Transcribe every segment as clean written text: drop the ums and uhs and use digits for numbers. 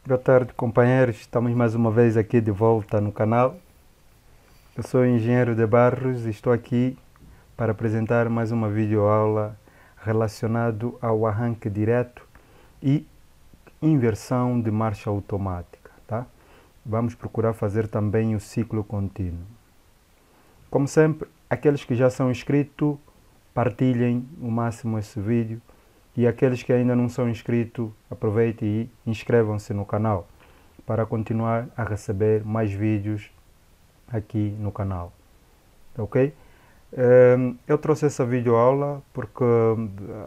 Boa tarde, companheiros. Estamos mais uma vez aqui de volta no canal. Eu sou o engenheiro de Barros e estou aqui para apresentar mais uma videoaula relacionado ao arranque direto e inversão de marcha automática, tá? Vamos procurar fazer também o ciclo contínuo. Como sempre, aqueles que já são inscritos, partilhem o máximo esse vídeo. E aqueles que ainda não são inscritos, aproveitem e inscrevam-se no canal para continuar a receber mais vídeos aqui no canal, ok? Eu trouxe essa videoaula porque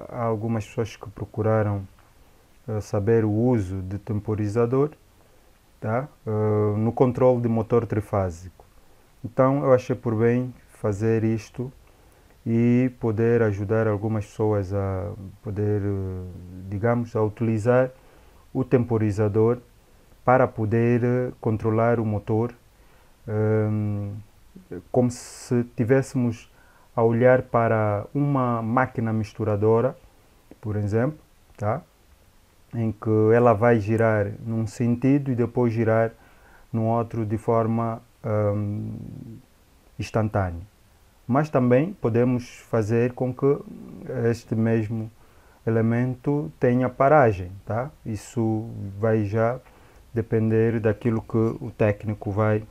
há algumas pessoas que procuraram saber o uso de temporizador, tá? No controle de motor trifásico. Então eu achei por bem fazer isto e poder ajudar algumas pessoas a poder, digamos, a utilizar o temporizador para poder controlar o motor, como se tivéssemos a olhar para uma máquina misturadora, por exemplo, tá? Em que ela vai girar num sentido e depois girar no outro de forma instantânea. Mas também podemos fazer com que este mesmo elemento tenha paragem, tá? Isso vai já depender daquilo que o técnico vai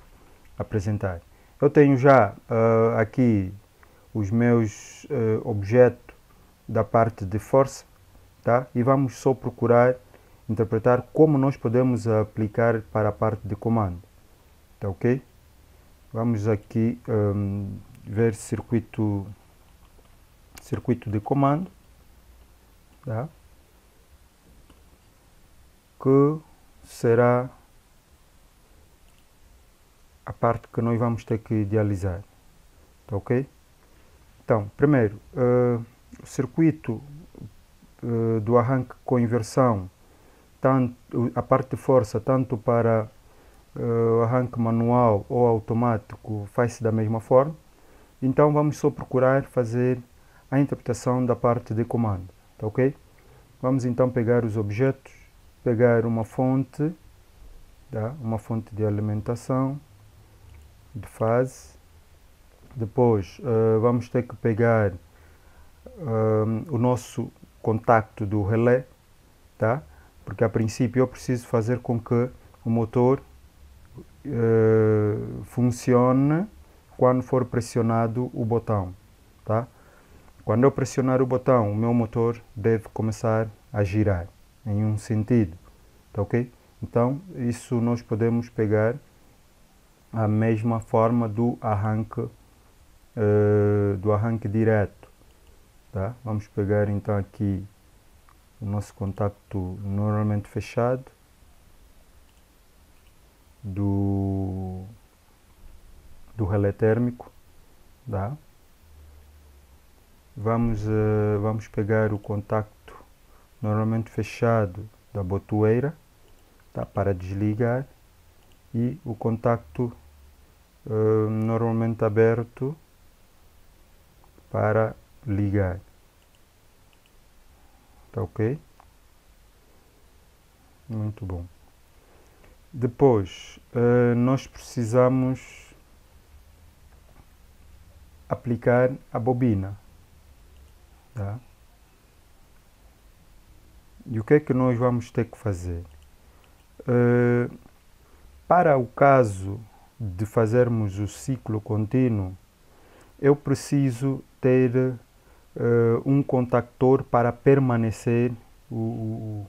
apresentar. Eu tenho já aqui os meus objetos da parte de força, tá? E vamos só procurar interpretar como nós podemos aplicar para a parte de comando, tá ok? Vamos aqui ver circuito de comando, tá? Que será a parte que nós vamos ter que idealizar, tá ok? Então, primeiro, o circuito do arranque com inversão, tanto a parte de força, tanto para o arranque manual ou automático, faz-se da mesma forma. Então vamos só procurar fazer a interpretação da parte de comando, tá ok? Vamos então pegar os objetos, pegar uma fonte, tá? Uma fonte de alimentação, de fase. Depois vamos ter que pegar o nosso contacto do relé, tá? Porque a princípio eu preciso fazer com que o motor funcione quando for pressionado o botão, tá? Quando eu pressionar o botão, o meu motor deve começar a girar em um sentido, tá ok? Então, isso nós podemos pegar a mesma forma do arranque direto, tá? Vamos pegar então aqui o nosso contacto normalmente fechado do relé térmico, tá? Vamos pegar o contacto normalmente fechado da botoeira, tá? Para desligar, e o contacto normalmente aberto para ligar, tá ok? Muito bom. Depois nós precisamos aplicar a bobina, tá? E o que é que nós vamos ter que fazer? Para o caso de fazermos o ciclo contínuo, eu preciso ter um contactor para permanecer o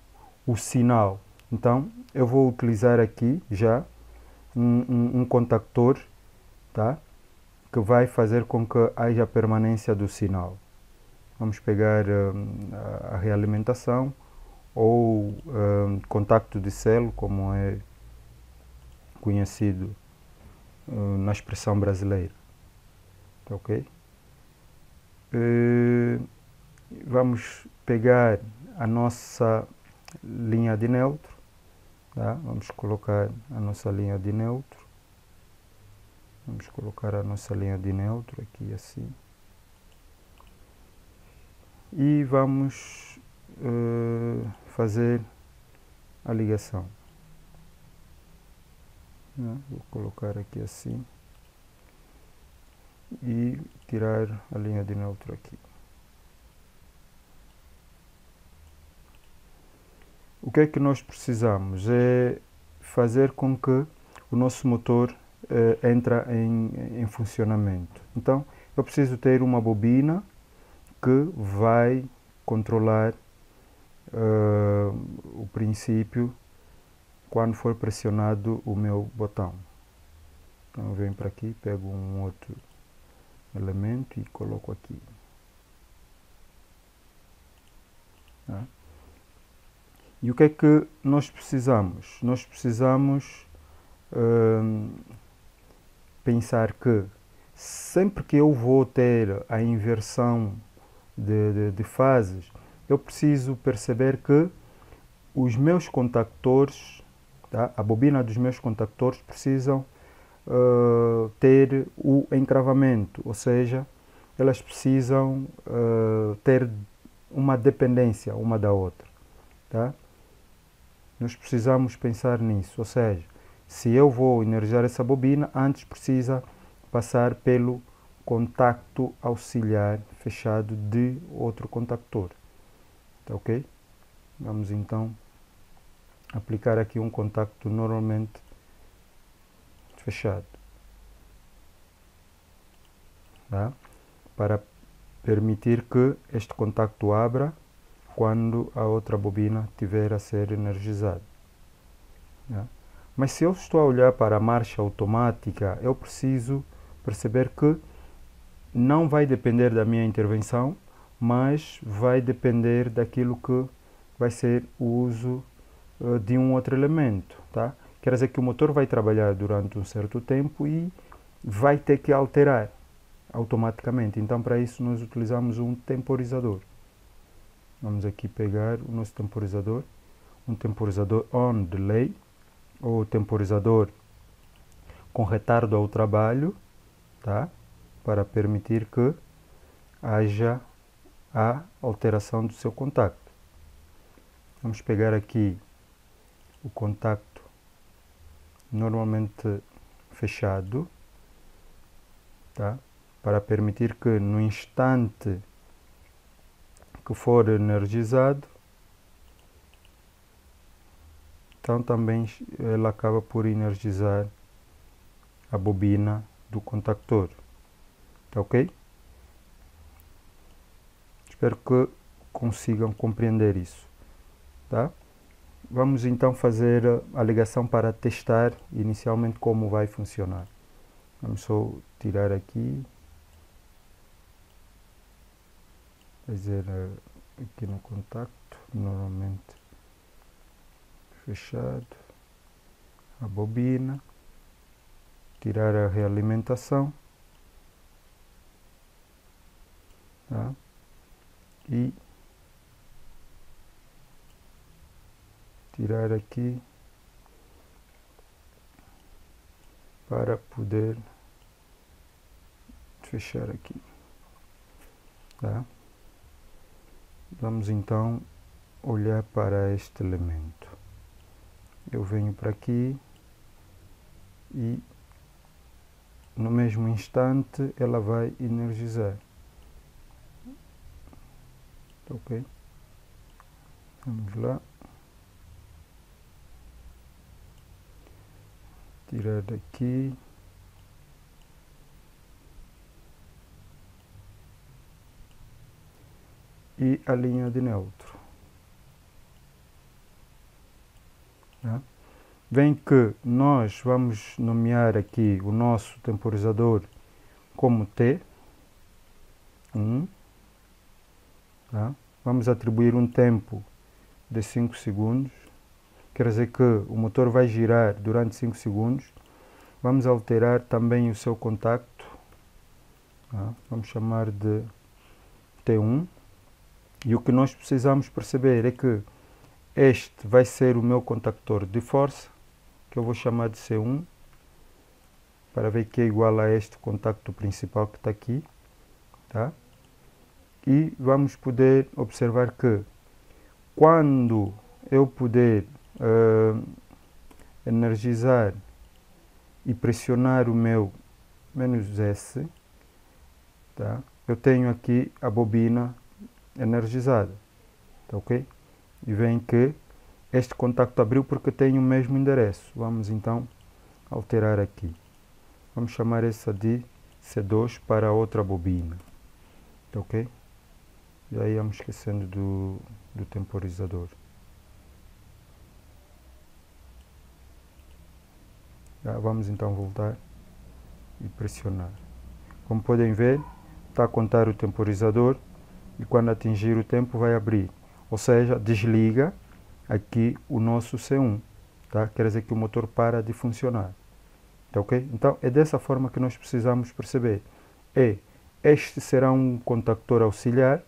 sinal. Então, eu vou utilizar aqui já um contactor, tá? Que vai fazer com que haja permanência do sinal. Vamos pegar a realimentação ou contacto de selo, como é conhecido na expressão brasileira, tá ok? Vamos pegar a nossa linha de neutro, tá? Vamos colocar a nossa linha de neutro. Vamos colocar a nossa linha de neutro aqui assim. E vamos fazer a ligação, né? Vou colocar aqui assim e tirar a linha de neutro aqui. O que é que nós precisamos? É fazer com que o nosso motor entre em funcionamento. Então, eu preciso ter uma bobina que vai controlar o princípio quando for pressionado o meu botão. Então, eu venho para aqui, pego um outro elemento e coloco aqui. Tá? E o que é que nós precisamos? Nós precisamos pensar que sempre que eu vou ter a inversão de fases, eu preciso perceber que os meus contactores, tá? A bobina dos meus contactores precisam ter o encravamento, ou seja, elas precisam ter uma dependência uma da outra. Tá? Nós precisamos pensar nisso, ou seja, se eu vou energizar essa bobina, antes precisa passar pelo contacto auxiliar fechado de outro contactor. Tá ok? Vamos então aplicar aqui um contacto normalmente fechado. Tá? Para permitir que este contacto abra quando a outra bobina tiver a ser energizada. Tá? Mas se eu estou a olhar para a marcha automática, eu preciso perceber que não vai depender da minha intervenção, mas vai depender daquilo que vai ser o uso de um outro elemento. Tá? Quer dizer que o motor vai trabalhar durante um certo tempo e vai ter que alterar automaticamente. Então, para isso, nós utilizamos um temporizador. Vamos aqui pegar o nosso temporizador, um temporizador on delay, ou temporizador com retardo ao trabalho, tá? Para permitir que haja a alteração do seu contacto. Vamos pegar aqui o contacto normalmente fechado, tá? Para permitir que no instante que for energizado, então também ela acaba por energizar a bobina do contactor. Tá ok? Espero que consigam compreender isso. Tá? Vamos então fazer a ligação para testar inicialmente como vai funcionar. Vamos só tirar aqui. Fazer aqui no contacto, normalmente fechado, a bobina, tirar a realimentação, tá? E tirar aqui para poder fechar aqui, tá? Vamos então olhar para este elemento. Eu venho para aqui e no mesmo instante ela vai energizar. Ok? Vamos lá. Tirar daqui. E a linha de neutro. Tá? Vem que nós vamos nomear aqui o nosso temporizador como T1. Tá? Vamos atribuir um tempo de 5 segundos. Quer dizer que o motor vai girar durante 5 segundos. Vamos alterar também o seu contacto. Tá? Vamos chamar de T1. E o que nós precisamos perceber é que este vai ser o meu contactor de força, que eu vou chamar de C1, para ver que é igual a este contacto principal que está aqui. Tá? E vamos poder observar que quando eu puder energizar e pressionar o meu "-S", tá? Eu tenho aqui a bobina energizada, tá ok? E vem que este contacto abriu porque tem o mesmo endereço. Vamos então alterar aqui. Vamos chamar essa de C2 para outra bobina, tá ok? E aí vamos esquecendo do temporizador. Vamos então voltar e pressionar. Como podem ver, está a contar o temporizador e quando atingir o tempo vai abrir. Ou seja, desliga aqui o nosso C1. Tá? Quer dizer que o motor para de funcionar. Tá ok? Então é dessa forma que nós precisamos perceber. Este será um contactor auxiliar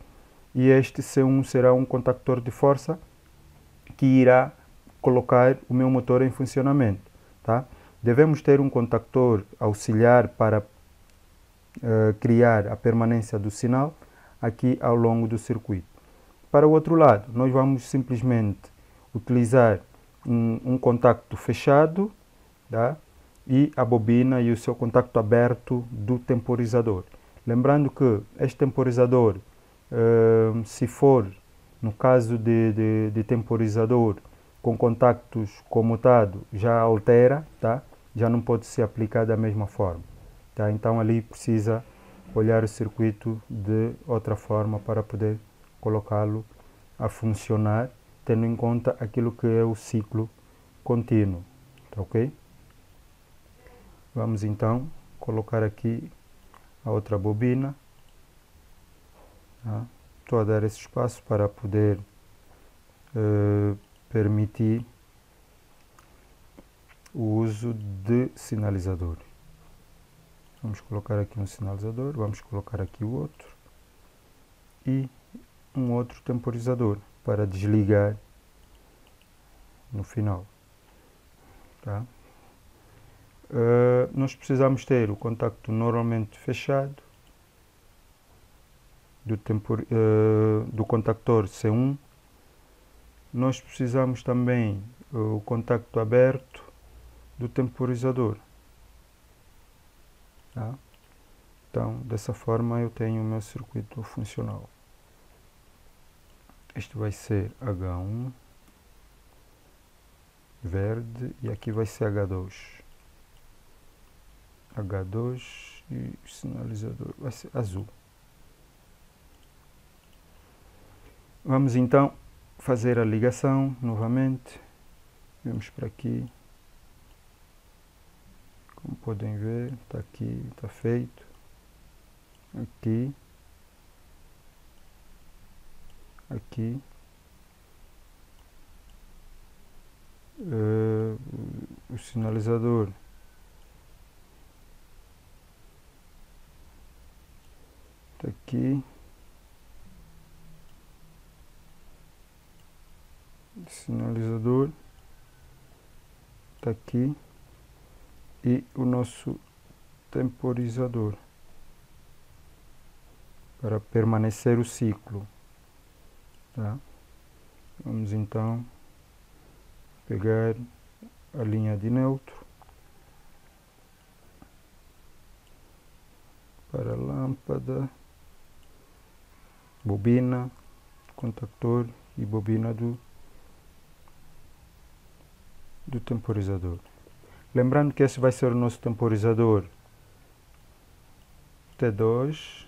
e este C1 será um contactor de força que irá colocar o meu motor em funcionamento. Tá? Devemos ter um contactor auxiliar para criar a permanência do sinal aqui ao longo do circuito. Para o outro lado, nós vamos simplesmente utilizar um contacto fechado, tá? E a bobina e o seu contacto aberto do temporizador. Lembrando que este temporizador, se for no caso de temporizador com contactos comutados, já altera, tá? Já não pode ser aplicado da mesma forma. Tá? Então ali precisa olhar o circuito de outra forma para poder colocá-lo a funcionar, tendo em conta aquilo que é o ciclo contínuo. Tá ok? Vamos então colocar aqui a outra bobina. Tá? Estou a dar esse espaço para poder permitir o uso de sinalizador. Vamos colocar aqui um sinalizador, vamos colocar aqui o outro e um outro temporizador para desligar no final. Tá? Nós precisamos ter o contacto normalmente fechado do contactor C1. Nós precisamos também o contacto aberto do temporizador. Tá? Então, dessa forma eu tenho o meu circuito funcional. Este vai ser H1 verde e aqui vai ser H2. H2 e o sinalizador vai ser azul. Vamos então fazer a ligação novamente. Vamos para aqui. Como podem ver, está aqui, está feito. Aqui. Aqui. O sinalizador está aqui. O sinalizador está aqui. E o nosso temporizador para permanecer o ciclo. Tá? Vamos então pegar a linha de neutro para a lâmpada, bobina, contactor e bobina do temporizador. Lembrando que esse vai ser o nosso temporizador T2.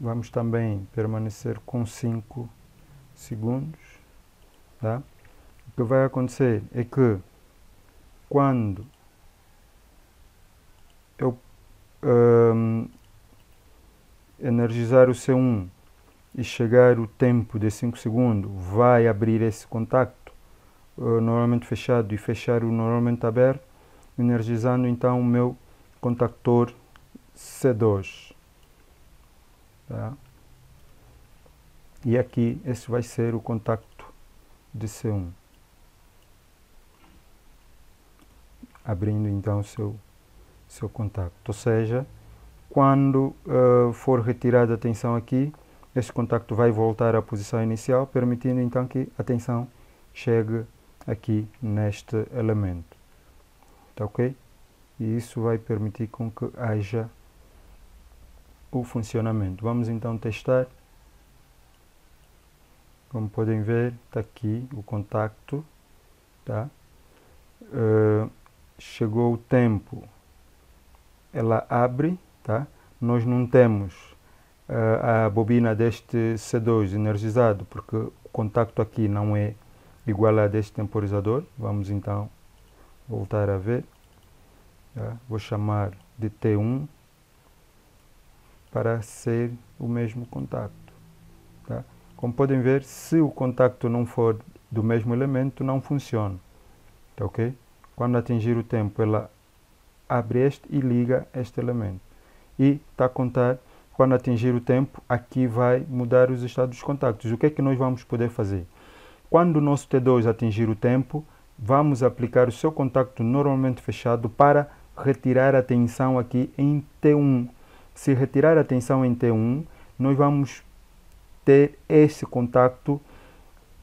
Vamos também permanecer com 5 segundos. Tá? O que vai acontecer é que quando eu energizar o C1 e chegar o tempo de 5 segundos, vai abrir esse contacto normalmente fechado e fechar o normalmente aberto, energizando então o meu contactor C2. Tá? E aqui esse vai ser o contacto de C1. Abrindo então o seu contacto. Ou seja, quando for retirada a tensão aqui, esse contacto vai voltar à posição inicial, permitindo então que a tensão chegue aqui neste elemento. Tá ok? e isso vai permitir com que haja o funcionamento. Vamos então testar. Como podem ver, está aqui o contacto, tá? Chegou o tempo, ela abre, tá? Nós não temos a bobina deste C2 energizado, porque o contacto aqui não é igual a deste temporizador. Vamos então voltar a ver, tá? Vou chamar de T1 para ser o mesmo contacto, tá? Como podem ver, se o contacto não for do mesmo elemento, não funciona, tá ok? Quando atingir o tempo, ela abre este e liga este elemento. E está a contar, quando atingir o tempo, aqui vai mudar os estados dos contactos. O que é que nós vamos poder fazer? Quando o nosso T2 atingir o tempo, vamos aplicar o seu contacto normalmente fechado para retirar a tensão aqui em T1. Se retirar a tensão em T1, nós vamos ter esse contacto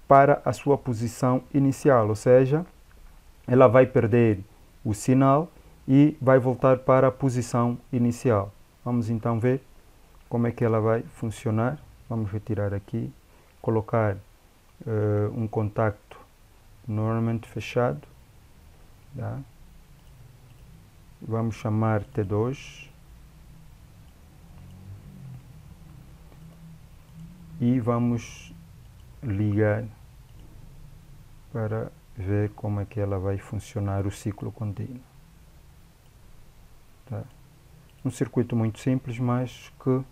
para a sua posição inicial, ou seja, ela vai perder o sinal e vai voltar para a posição inicial. Vamos então ver como é que ela vai funcionar. Vamos retirar aqui, colocar um contacto normalmente fechado, tá? Vamos chamar T2 e vamos ligar para ver como é que ela vai funcionar o ciclo contínuo, tá? Um circuito muito simples, mas que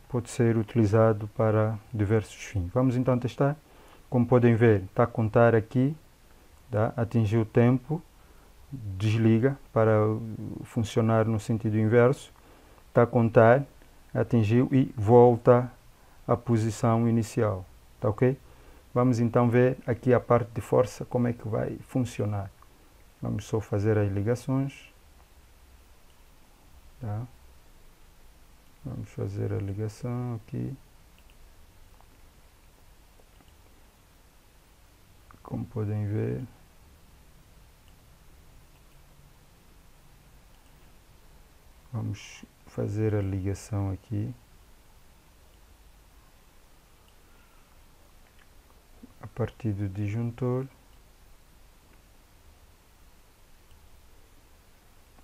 pode ser utilizado para diversos fins. Vamos então testar. Como podem ver, está a contar aqui, tá? Atingiu o tempo, desliga para funcionar no sentido inverso, está a contar, atingiu e volta à posição inicial, tá ok? Vamos então ver aqui a parte de força como é que vai funcionar. Vamos só fazer as ligações, tá? Vamos fazer a ligação aqui. Como podem ver, vamos fazer a ligação aqui. A partir do disjuntor.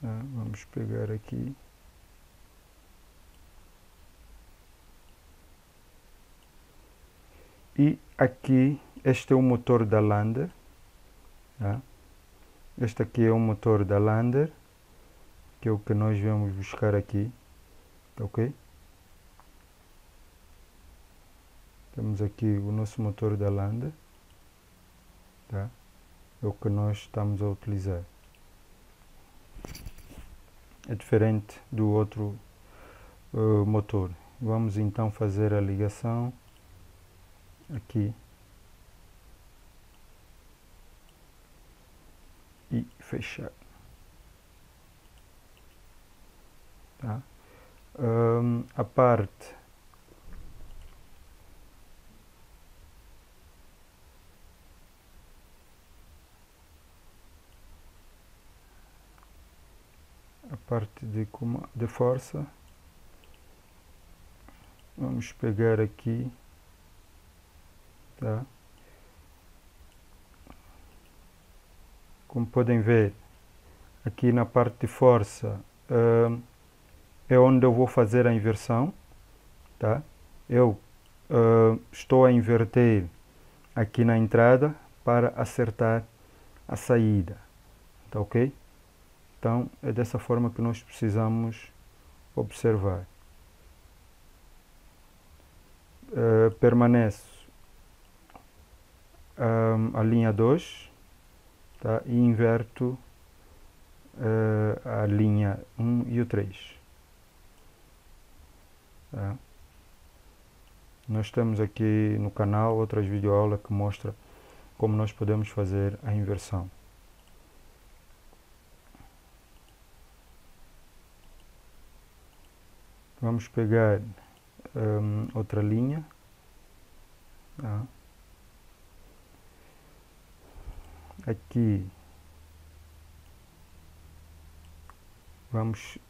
Tá? Vamos pegar aqui. E aqui, este é o motor da Lander. Tá? Este aqui é o motor da Lander, que é o que nós vamos buscar aqui. Tá ok? Temos aqui o nosso motor da Lander. Tá? É o que nós estamos a utilizar. É diferente do outro motor. Vamos então fazer a ligação aqui e fechar, tá? A parte de força, vamos pegar aqui, tá? Como podem ver, aqui na parte de força é onde eu vou fazer a inversão, tá? Eu estou a inverter aqui na entrada para acertar a saída, tá ok? Então é dessa forma que nós precisamos observar. Permanece a linha 2, tá? E inverto a linha 1 e o 3. Tá? Nós temos aqui no canal outras videoaulas que mostram como nós podemos fazer a inversão. Vamos pegar outra linha. Tá? Aqui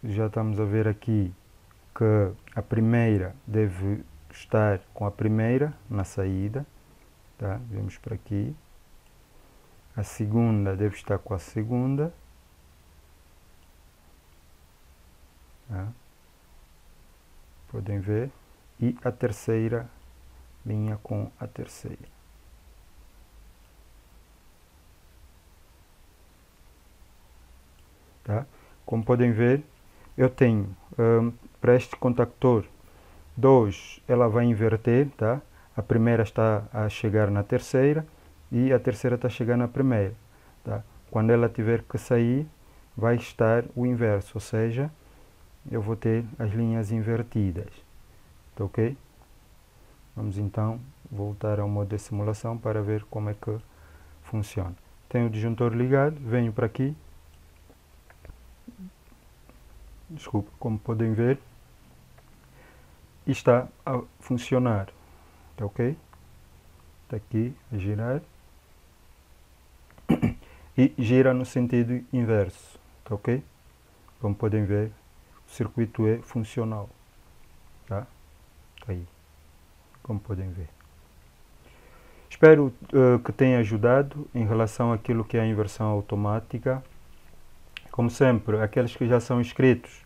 Já estamos a ver aqui que a primeira deve estar com a primeira na saída, tá? Vemos por aqui. A segunda deve estar com a segunda, tá? Podem ver. E a terceira linha com a terceira. Tá? Como podem ver, eu tenho para este contactor 2, ela vai inverter, tá? A primeira está a chegar na terceira e a terceira está a chegar na primeira, tá? Quando ela tiver que sair, vai estar o inverso, ou seja, eu vou ter as linhas invertidas, tá ok? Vamos então voltar ao modo de simulação para ver como é que funciona. Tenho o disjuntor ligado, venho para aqui, desculpa, como podem ver, está a funcionar, tá ok? Está aqui a girar e gira no sentido inverso, tá ok? Como podem ver, o circuito é funcional, tá? Aí, como podem ver. Espero que tenha ajudado em relação àquilo que é a inversão automática. Como sempre, aqueles que já são inscritos,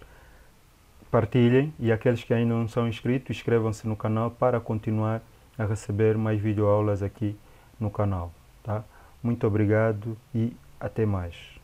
partilhem, e aqueles que ainda não são inscritos, inscrevam-se no canal para continuar a receber mais videoaulas aqui no canal, tá? Muito obrigado e até mais.